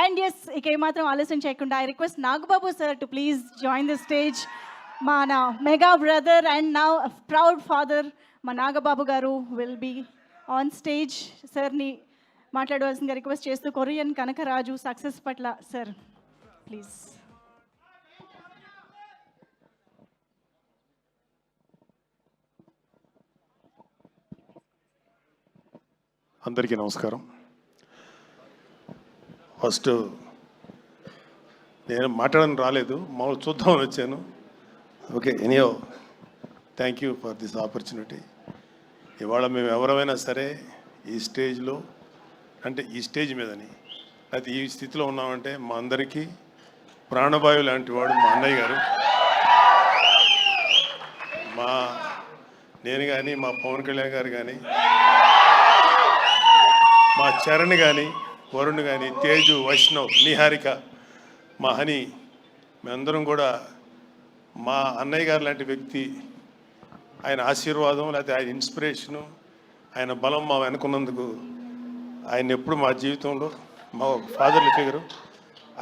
And yes ఇక ఏమాత్రం ఆలస్యం చేయకుండా I request Nagababu sir to please join the stage. మన mega brother and now proud father మా నాగబాబు గారు విల్ బీ ఆన్ స్టేజ్. సార్ని మాట్లాడవలసిందిగా రిక్వెస్ట్ చేస్తూ కొరియన్ కనకరాజు సక్సెస్ పట్ల సార్ ప్లీజ్. అందరికీ నమస్కారం. ఫస్ట్ నేను మాట్లాడని రాలేదు, మామూలు చూద్దామని వచ్చాను. Okay, anyhow thank you for this opportunity. ఇవాళ మేము ఎవరైనా సరే ఈ స్టేజ్లో అంటే ఈ స్టేజ్ మీదని అయితే ఈ స్థితిలో ఉన్నామంటే మా అందరికీ ప్రాణవాయువు లాంటి వాడు మా అన్నయ్య గారు. నేను కానీ మా పవన్ కళ్యాణ్ గారు కానీ మా చరణ్ కానీ వరుణ్ కానీ తేజు వైష్ణవ్ నిహారిక మా హని మేమందరం కూడా మా అన్నయ్య గారు లాంటి వ్యక్తి ఆయన ఆశీర్వాదం లేకపోతే ఆయన ఇన్స్పిరేషను ఆయన బలం మా వెనుకున్నందుకు ఆయన ఎప్పుడు మా జీవితంలో మా ఫాదర్ల ఫిగరు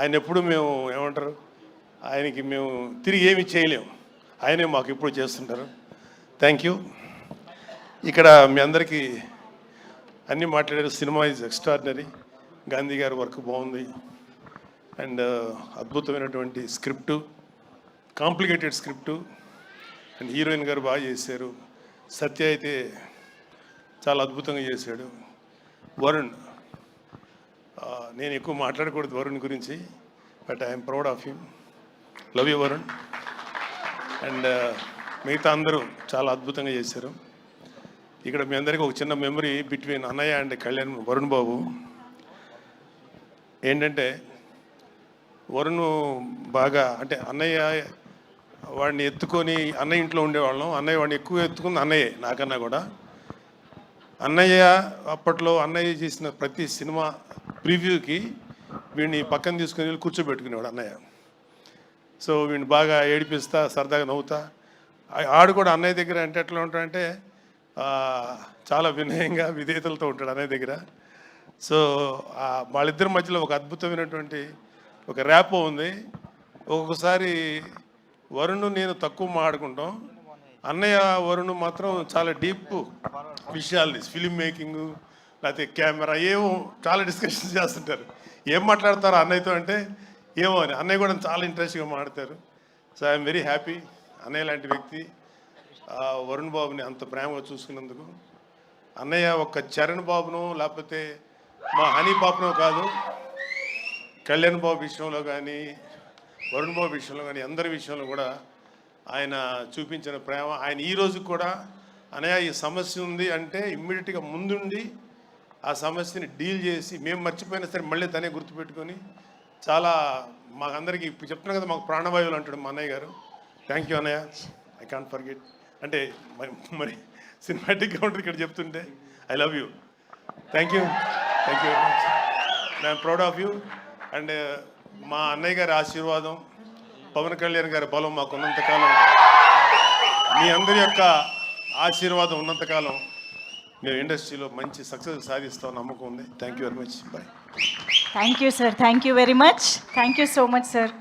ఆయన ఎప్పుడు మేము ఏమంటారు ఆయనకి మేము తిరిగి ఏమి చేయలేము, ఆయనే మాకు ఎప్పుడు చేస్తుంటారు. Thank you. ఇక్కడ మీ అందరికీ అన్నీ మాట్లాడారు. Cinema is extraordinary. గాంధీ గారి వర్క్ బాగుంది అండ్ అద్భుతమైనటువంటి script, complicated script and heroine గారు బాగా చేశారు. సత్య అయితే చాలా అద్భుతంగా చేశాడు. వరుణ్, నేను ఎక్కువ మాట్లాడకూడదు వరుణ్ గురించి, but I'm proud of him. Love you Varun. And మిగతా అందరూ చాలా అద్భుతంగా చేశారు. ఇక్కడ మీ అందరికీ ఒక చిన్న మెమరీ బిట్వీన్ అన్నయ్య అండ్ కళ్యాణ్ వరుణ్ బాబు. ఏంటంటే వరుణ్ బాగా అంటే అన్నయ్య వాడిని ఎత్తుకొని అన్నయ్య ఇంట్లో ఉండేవాళ్ళం. అన్నయ్య వాడిని ఎక్కువ ఎత్తుకుంది అన్నయ్యే నాకన్నా కూడా. అన్నయ్య అప్పట్లో అన్నయ్య చేసిన ప్రతి సినిమా ప్రివ్యూకి వీడిని పక్కన తీసుకుని వెళ్ళి కూర్చోబెట్టుకునేవాడు అన్నయ్య. సో వీడిని బాగా ఏడిపిస్తా సరదాగా నవ్వుతా. ఆడు కూడా అన్నయ్య దగ్గర అంటే ఎట్లా ఉంటాడంటే చాలా వినయంగా విధేయతలతో ఉంటాడు అన్నయ్య దగ్గర. సో వాళ్ళిద్దరి మధ్యలో ఒక అద్భుతమైనటువంటి ఒక ర్యాపో ఉంది. ఒక్కొక్కసారి వరుణ్ నేను తక్కువ మాట్లాడుకుంటాం, అన్నయ్య వరుణ్ మాత్రం చాలా డీప్ విషయాలు ఫిలిం మేకింగ్ లేకపోతే కెమెరా ఏమో చాలా డిస్కషన్స్ చేస్తుంటారు. ఏం మాట్లాడతారు అన్నయ్యతో అంటే ఏమో అని అన్నయ్య కూడా చాలా ఇంట్రెస్ట్గా మాట్లాడతారు. సో ఐఎమ్ వెరీ హ్యాపీ అన్నయ్య లాంటి వ్యక్తి వరుణ్ బాబుని అంత ప్రేమగా చూసుకున్నందుకు. అన్నయ్య ఒక చరణ్ బాబును లేకపోతే మా హనీ పాపనో కాదు, కళ్యాణ్ బాబు విషయంలో కానీ వరుణ్ బాబు విషయంలో కానీ అందరి విషయంలో కూడా ఆయన చూపించిన ప్రేమ. ఆయన ఈ రోజు కూడా అన్నయ్య ఈ సమస్య ఉంది అంటే ఇమ్మీడియట్గా ముందుండి ఆ సమస్యని డీల్ చేసి మేము మర్చిపోయినా సరే మళ్ళీ తనే గుర్తుపెట్టుకొని చాలా మాకందరికీ ఇప్పుడు చెప్తున్నాను కదా మాకు ప్రాణవాయువులు అంటాడు మా అన్నయ్య గారు. థ్యాంక్ యూ అన్నయ్య, ఐ కాంట్ ఫర్గెట్. అంటే మరి సినిమాటిక్గా ఉంటుంది ఇక్కడ చెప్తుంటే. I love you, thank you very much. I'm proud of you. And మా అన్నయ్య గారి ఆశీర్వాదం పవన్ కళ్యాణ్ గారి బలం మాకు ఉన్నంతకాలం, మీ అందరి యొక్క ఆశీర్వాదం ఉన్నంతకాలం మేము ఇండస్ట్రీలో మంచి సక్సెస్ సాధిస్తాం నమ్మకం ఉంది. Thank you very much. Bye. Thank you sir, thank you very much, thank you so much sir.